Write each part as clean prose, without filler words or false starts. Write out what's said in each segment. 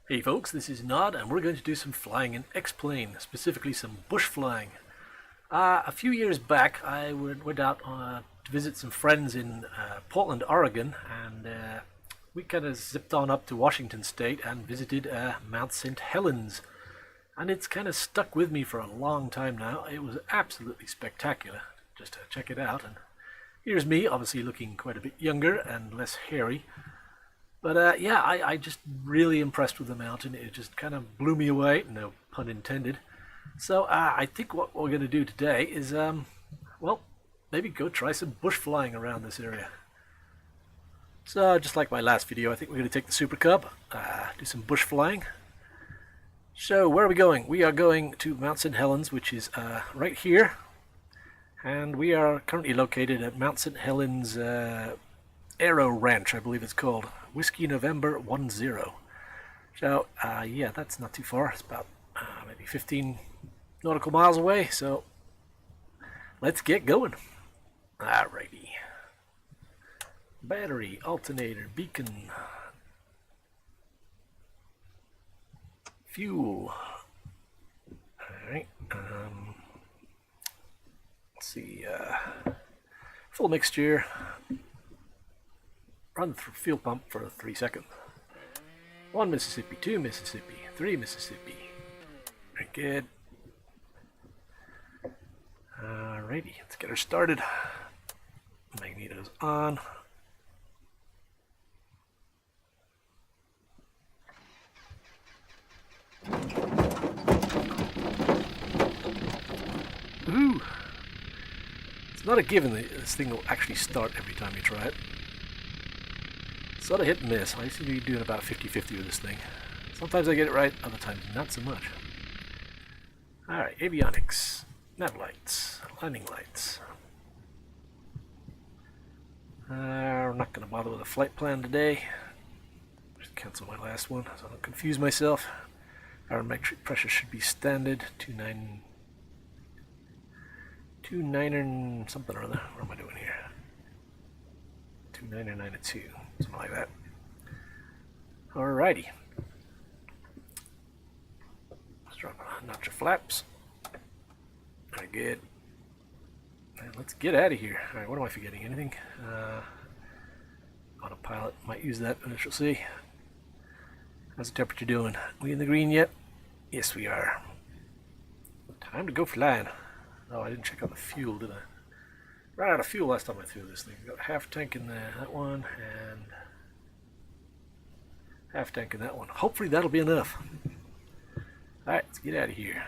Hey folks, this is Nod and we're going to do some flying in X-Plane, specifically some bush flying. A few years back I went out to visit some friends in Portland, Oregon, and we kind of zipped on up to Washington State and visited Mount St Helens. And it's kind of stuck with me for a long time now. It was absolutely spectacular. Just check it out. And here's me, obviously looking quite a bit younger and less hairy. But yeah, I just really impressed with the mountain. It just kind of blew me away, no pun intended. So I think what we're going to do today is, well, maybe go try some bush flying around this area. So just like my last video, I think we're going to take the super-cub, do some bush flying. So where are we going? We are going to Mount St Helens, which is right here. And we are currently located at Mount St Helens Aero Ranch, I believe it's called. Whiskey November 10. So yeah, that's not too far. It's about maybe 15 nautical miles away. So let's get going. Alrighty. Battery, alternator, beacon, fuel. Alright. Let's see. Full mixture. Run through fuel pump for 3 seconds. 1 Mississippi, 2 Mississippi, 3 Mississippi. Very good. Alrighty, let's get her started. Magneto's on. Woohoo! It's not a given that this thing will actually start every time you try it. Sort of hit and miss. I seem to be doing about 50-50 with this thing. Sometimes I get it right, other times not so much. Alright, avionics, nav lights, landing lights. We're not going to bother with a flight plan today. Just cancel my last one so I don't confuse myself. Barometric pressure should be standard, 29 and something or other. What am I doing here? 2992, something like that. Alrighty. Let's drop a notch of flaps. Very good. And let's get out of here. Alright, what am I forgetting? Anything? Autopilot. Might use that, but I shall see. How's the temperature doing? We in the green yet? Yes, we are. Time to go flying. Oh, I didn't check out the fuel, did I? Ran out of fuel last time I threw this thing. Got half tank in that one and half tank in that one. Hopefully that'll be enough. Alright, let's get out of here.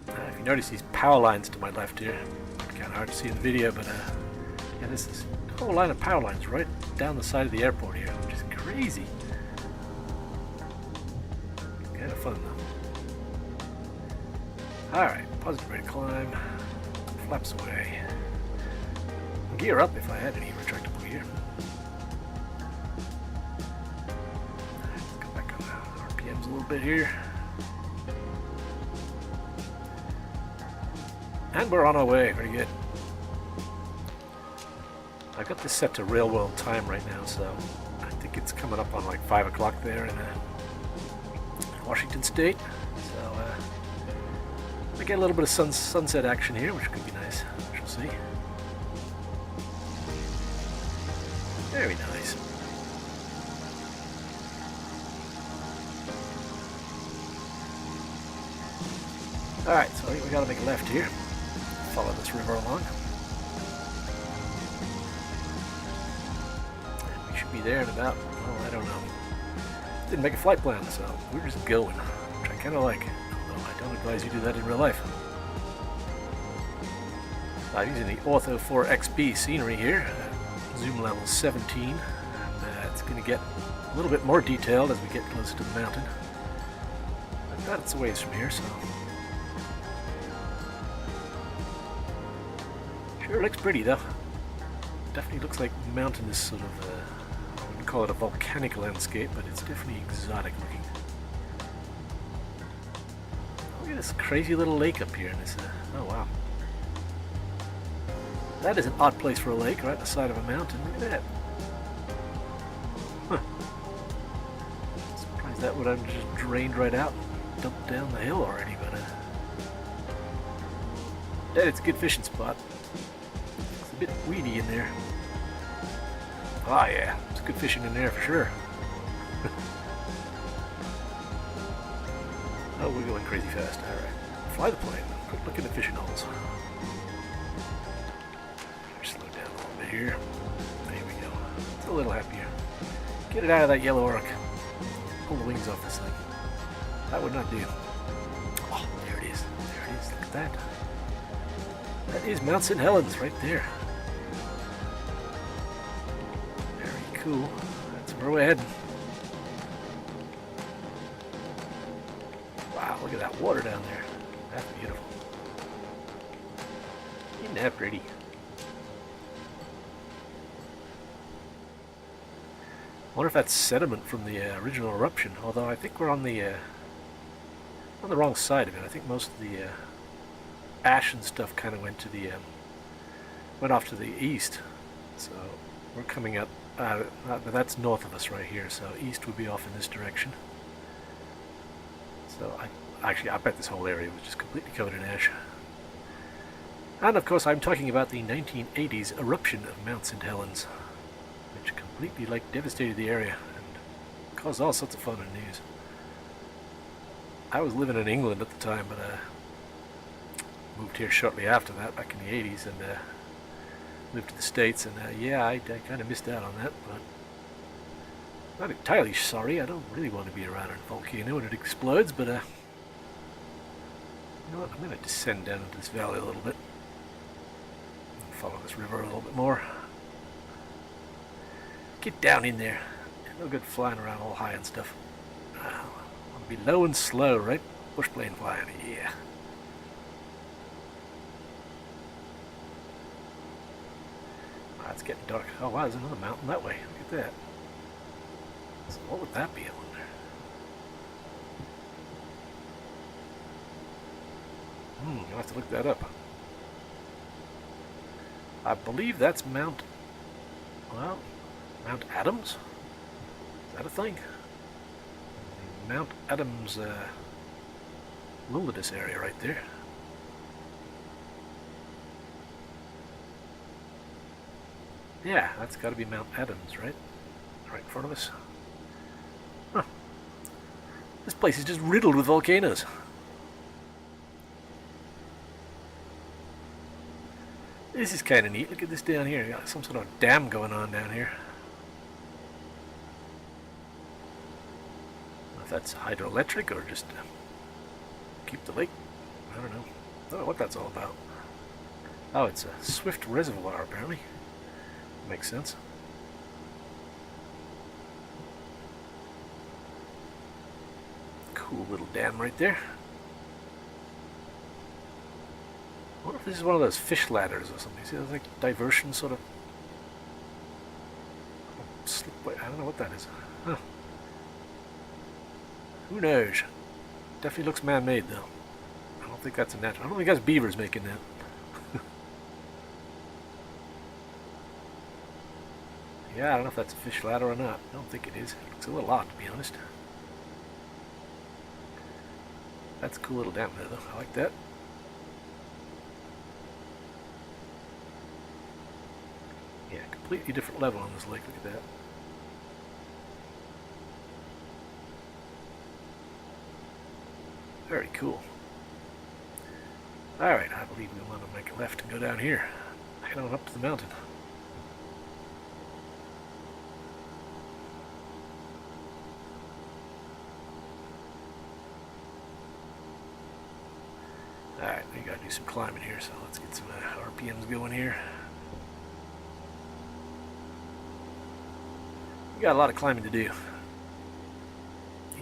If you notice these power lines to my left here, kind of hard to see in the video, but yeah, this is a whole line of power lines right down the side of the airport here, which is crazy. Kind of fun though. Alright, positive rate of climb, flaps away. Gear up if I had any retractable gear. Let's go back on the RPMs a little bit here. And we're on our way, very good. I've got this set to real world time right now, so I think it's coming up on like 5 o'clock there in Washington State. So I get a little bit of sunset action here, which could be nice. We shall see. Very nice. Alright, so I think we gotta make a left here. Follow this river along. And we should be there in about, well, I don't know. Didn't make a flight plan, so we're just going, which I kind of like. Although I don't advise you do that in real life. I'm using the Ortho4XP scenery here, zoom level 17, and it's going to get a little bit more detailed as we get closer to the mountain. I bet it's a ways from here, so. Sure looks pretty though. Definitely looks like mountainous sort of call it a volcanic landscape, but it's definitely exotic looking. Look at this crazy little lake up here. And this, oh wow. That is an odd place for a lake, right on the side of a mountain. Look at that. Huh. Surprised that would have just drained right out and dumped down the hill already, but yeah, it's a good fishing spot. It's a bit weedy in there. Oh yeah, it's good fishing in there for sure. Oh, we're going crazy fast. Alright. Fly the plane. Quick look at the fishing holes. Slow down a little bit here. There we go. It's a little happier. Get it out of that yellow arc. Pull the wings off this thing. That would not do. Oh, there it is. There it is. Look at that. That is Mount St Helens right there. Very cool. That's where we're heading. Wow, look at that water down there. That's beautiful. Isn't that pretty? I wonder if that's sediment from the original eruption, although I think we're on the wrong side of it. I think most of the ash and stuff kind of went off to the east. So we're coming up, that's north of us right here, so east would be off in this direction. So I bet this whole area was just completely covered in ash. And of course I'm talking about the 1980s eruption of Mount St Helens, which completely devastated the area and caused all sorts of fun and news. I was living in England at the time, but moved here shortly after that, back in the 80s, and moved to the States, and yeah, I kind of missed out on that, but not entirely sorry. I don't really want to be around a volcano when it explodes, but you know what, I'm going to descend down into this valley a little bit, and follow this river a little bit more. Get down in there. No good flying around all high and stuff. I want to be low and slow, right? Bushplane flying, yeah. It's getting dark. Oh wow, there's another mountain that way. Look at that. So what would that be, I wonder? I'll have to look that up. I believe that's Mount Adams? Is that a thing? Mount Adams, wilderness area right there. Yeah, that's got to be Mount Adams, right? Right in front of us. Huh. This place is just riddled with volcanoes. This is kind of neat. Look at this down here. You got some sort of dam going on down here. I don't know if that's hydroelectric or just keep the lake. I don't know. I don't know what that's all about. Oh, it's a swift reservoir apparently. Makes sense. Cool little dam right there. I wonder if this is one of those fish ladders or something. See, there's like diversion sort of slipway. I don't know what that is. Huh. Who knows? Definitely looks man-made though. I don't think that's a natural. I don't think that's beavers making that. Yeah, I don't know if that's a fish ladder or not. I don't think it is. It looks a little odd, to be honest. That's a cool little dam there, though. I like that. Yeah, completely different level on this lake. Look at that. Very cool. Alright, I believe we want to make a left and go down here. Head on up to the mountain. Alright, we gotta do some climbing here, so let's get some RPMs going here. We got a lot of climbing to do.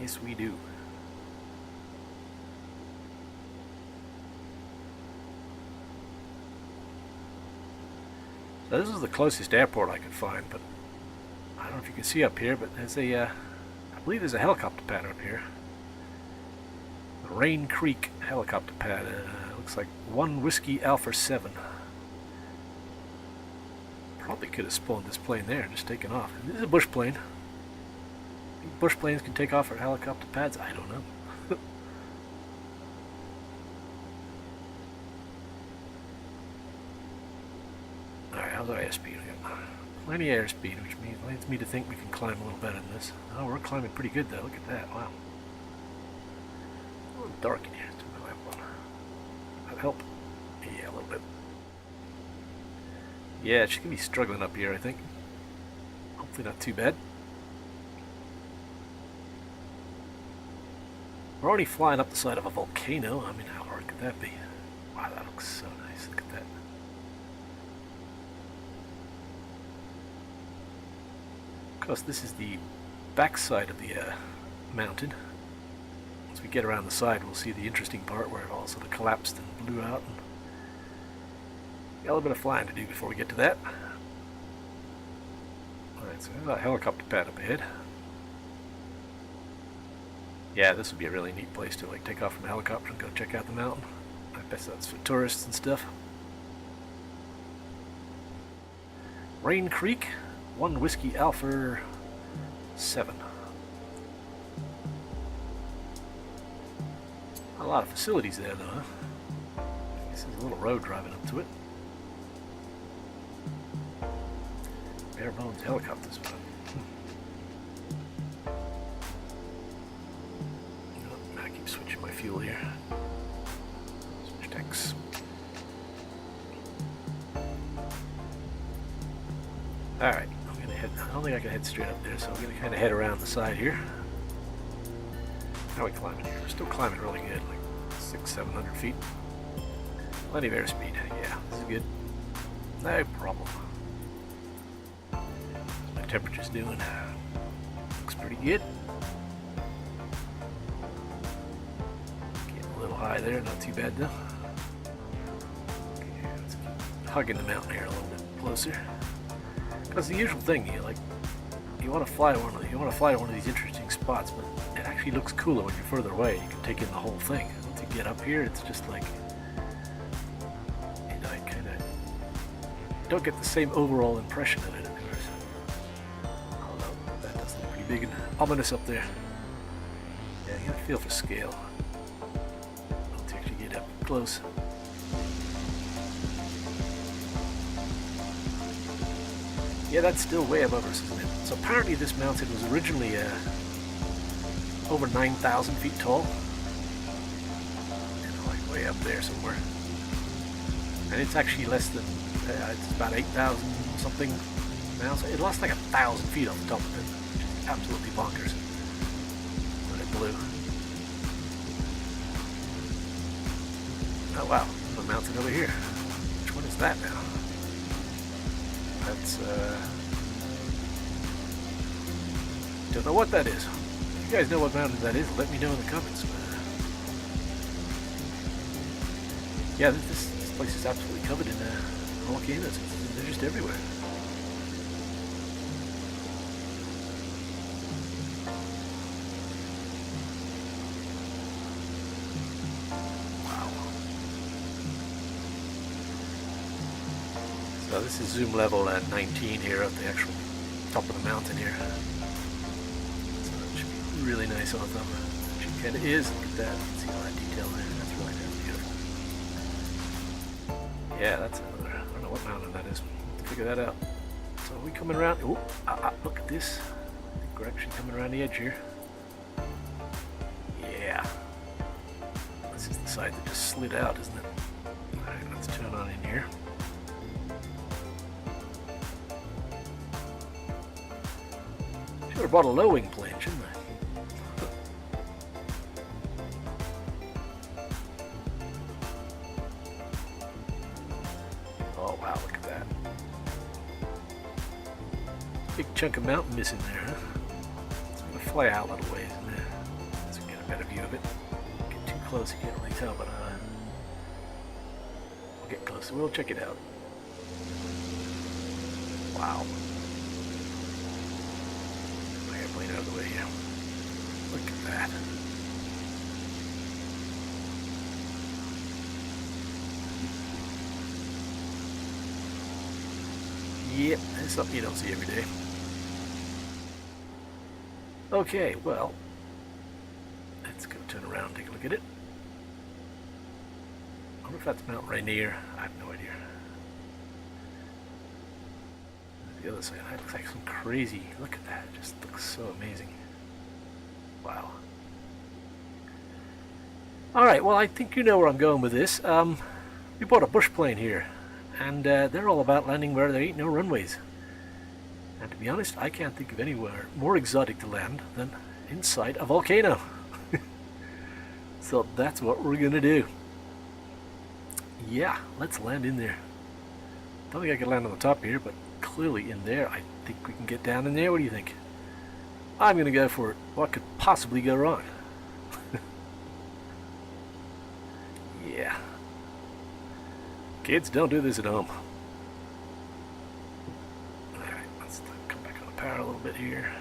Yes, we do. So this is the closest airport I could find, but I don't know if you can see up here, but there's a, I believe there's a helicopter pad up here. The Raincreek Helicopter Pad. Looks like 1 Whiskey Alpha 7. Probably could have spawned this plane there and just taken off. This is a bush plane. Bush planes can take off at helicopter pads? I don't know. Alright, how's our airspeed? Plenty of airspeed, which leads me to think we can climb a little better than this. Oh, we're climbing pretty good though. Look at that. Wow. A little dark in here. That'll help. Yeah, a little bit. Yeah, she's gonna be struggling up here, I think. Hopefully not too bad. We're already flying up the side of a volcano. I mean, how hard could that be? Wow, that looks so nice. Look at that. Of course, this is the back side of the mountain. Once we get around the side, we'll see the interesting part where it all sort of collapsed and blew out. And got a little bit of flying to do before we get to that. Alright, so there's a helicopter pad up ahead. Yeah, this would be a really neat place to like take off from a helicopter and go check out the mountain. I guess that's for tourists and stuff. Raincreek, 1 Whiskey Alpha 7. A lot of facilities there though, huh? I guess there's a little road driving up to it. Bare bones helicopters. I keep switching my fuel here. Switch tanks. Alright, I'm gonna head. I don't think I can head straight up there, so I'm gonna kind of head around the side here. How are we climbing here? We're still climbing really good, like 600-700 feet. Plenty of airspeed. Yeah, this is good. No problem. My temperature's doing. Looks pretty good. Getting a little high there, not too bad though. Okay, let's keep hugging the mountain here a little bit closer. Because the usual thing, you want to fly to one of these interesting spots, but it actually looks cooler when you're further away. You can take in the whole thing. Once you get up here, it's just like, you know, I kind of don't get the same overall impression of it. Although that does look pretty big and ominous up there. Yeah, you gotta feel for scale. Once you actually get up close. Yeah, that's still way above us, isn't it? So apparently this mountain was originally over 9,000 feet tall. You know, like way up there somewhere. And it's actually less than, it's about 8,000 something now. So it lost like 1,000 feet off the top of it, which is absolutely bonkers when it blew. Oh wow, there's a mountain over here. Which one is that now? That's, don't know what that is. If you guys know what mountain that is, let me know in the comments. Yeah, this place is absolutely covered in volcanoes. They're just everywhere. So this is zoom level at 19 here at the actual top of the mountain here. So it should be really nice on them. It kind of is. Look at that. See all that detail there. That's really beautiful. Yeah, that's another. I don't know what mountain that is. We'll figure that out. So are we coming around? Oh, look at this. I think we're actually coming around the edge here. Yeah. This is the side that just slid out, isn't it? Alright, let's turn on in here. Should have brought a low-wing plane, shouldn't I? Oh wow, look at that. Big chunk of mountain missing there, huh? So I'm going to fly out a little ways in there so we get a better view of it. Get too close, you can't really tell, but we'll get closer. We'll check it out. Wow. plane out of the way here. Look at that. Yep, that's something you don't see every day. Okay, well, let's go turn around and take a look at it. I wonder if that's Mount Rainier. I have no idea. The other side, that looks like some crazy. Look at that, it just looks so amazing. Wow. Alright, well, I think you know where I'm going with this. We bought a Bushplane here, and they're all about landing where there ain't no runways. And to be honest, I can't think of anywhere more exotic to land than inside a volcano. So that's what we're gonna do. Yeah, let's land in there. Don't think I could land on the top here, but clearly in there, I think we can get down in there. What do you think? I'm gonna go for it. What could possibly go wrong? Yeah. Kids, don't do this at home. Alright, let's come back on the power a little bit here.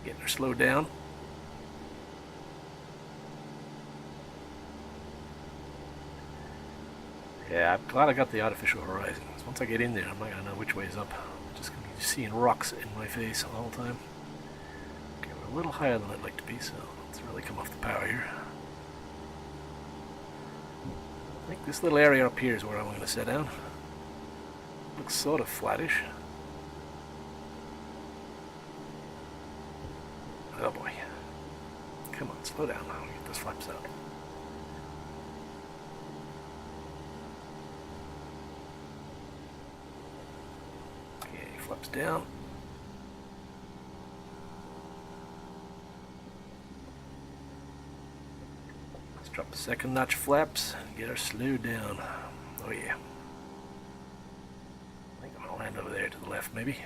Getting her slowed down. Yeah, I'm glad I got the artificial horizon. Once I get in there, I'm not going to know which way is up. I'm just going to be seeing rocks in my face all the time. Okay, we're a little higher than I'd like to be, so let's really come off the power here. I think this little area up here is where I'm going to set down. Looks sort of flattish. Oh boy. Come on, slow down now. Get those flaps out. Okay, flaps down. Let's drop the second notch flaps and get her slowed down. Oh yeah. I think I'm going to land over there to the left maybe.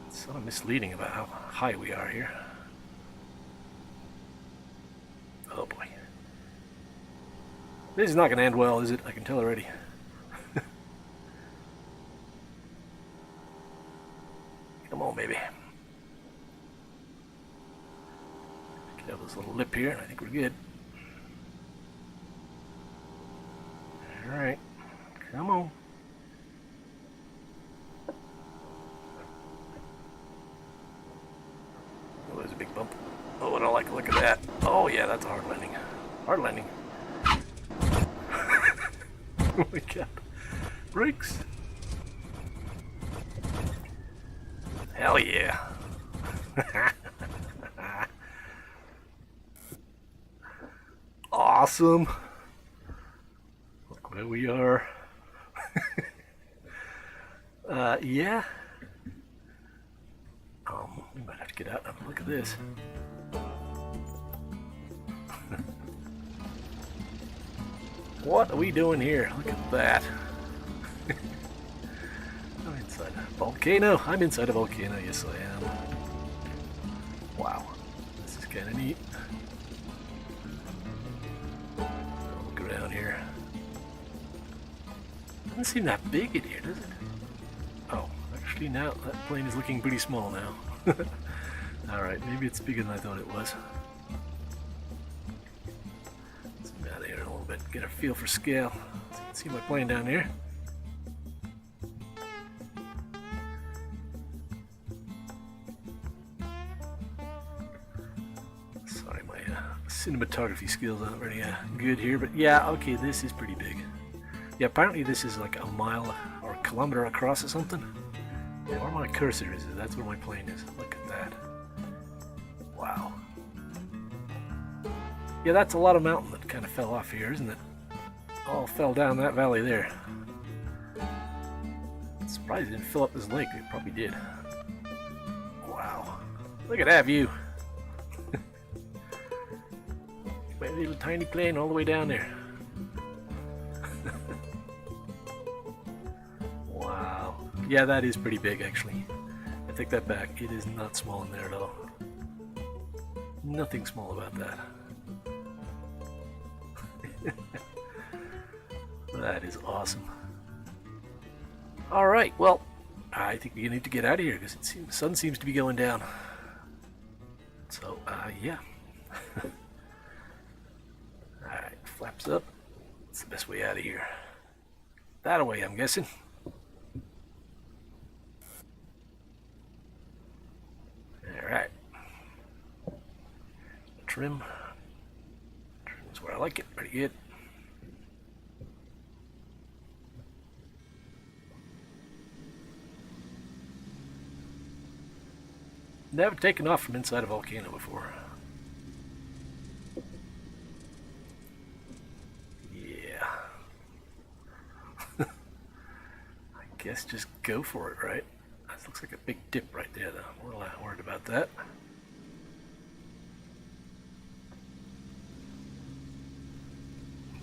It's sort of misleading about how high we are here. Oh boy. This is not going to end well, is it? I can tell already. Come on, baby. Get out this little lip here, and I think we're good. Alright. Come on. Oh, there's a big bump. Oh, I don't like the look of that. Oh, yeah, that's a hard landing. Hard landing. Oh my god. Brakes. Hell yeah. Awesome. Look where we are. Yeah. We might have to get out and have a look at this. What are we doing here? Look at that. I'm inside a volcano. I'm inside a volcano. Yes, I am. Wow. This is kind of neat. Look around here. Doesn't seem that big in here, does it? Oh, actually now that plane is looking pretty small now. Alright, maybe it's bigger than I thought it was. Let's zoom out of here a little bit, get a feel for scale. So you can see my plane down here. Sorry, my cinematography skills aren't very good here, but yeah, okay, this is pretty big. Yeah, apparently this is like a mile or a kilometer across or something. Yeah, where my cursor is, that's where my plane is. Look at that. Wow. Yeah, that's a lot of mountain that kind of fell off here, isn't it? All fell down that valley there. I'm surprised it didn't fill up this lake. It probably did. Wow. Look at that view. My little tiny plane all the way down there. Wow. Yeah, that is pretty big actually. I take that back. It is not small in there at all. Nothing small about that. That is awesome. Alright, well, I think we need to get out of here because the sun seems to be going down. So, yeah. Alright, flaps up. It's the best way out of here. That away, I'm guessing. Alright. Trim. Trim's where I like it. Pretty good. Never taken off from inside a volcano before. Yeah. I guess just go for it, right? That looks like a big dip right there, though. I'm a little worried about that.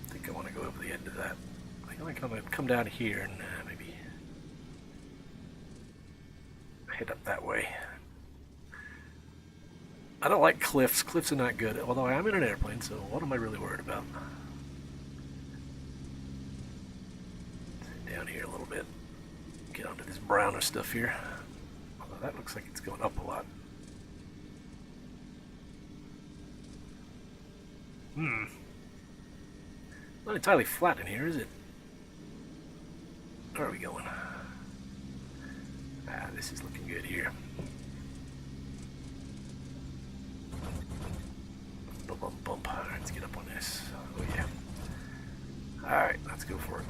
I think I want to go over the end of that. I think I'm going to come down here and maybe head up that way. I don't like cliffs. Cliffs are not good. Although I am in an airplane, so what am I really worried about? Down here a little bit. Get onto this browner stuff here. Although that looks like it's going up a lot. Not entirely flat in here, is it? Where are we going? Ah, this is looking good here. Bump. Alright, let's get up on this. Oh yeah. Alright, let's go for it.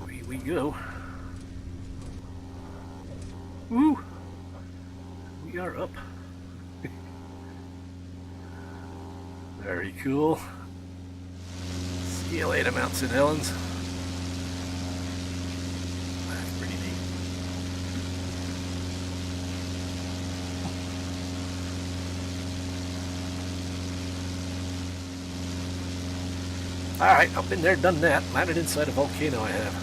Away we go. Woo! We are up. Very cool. See you later, Mount St Helens. That's pretty neat. Alright, I've been there, done that. Landed inside a volcano I have.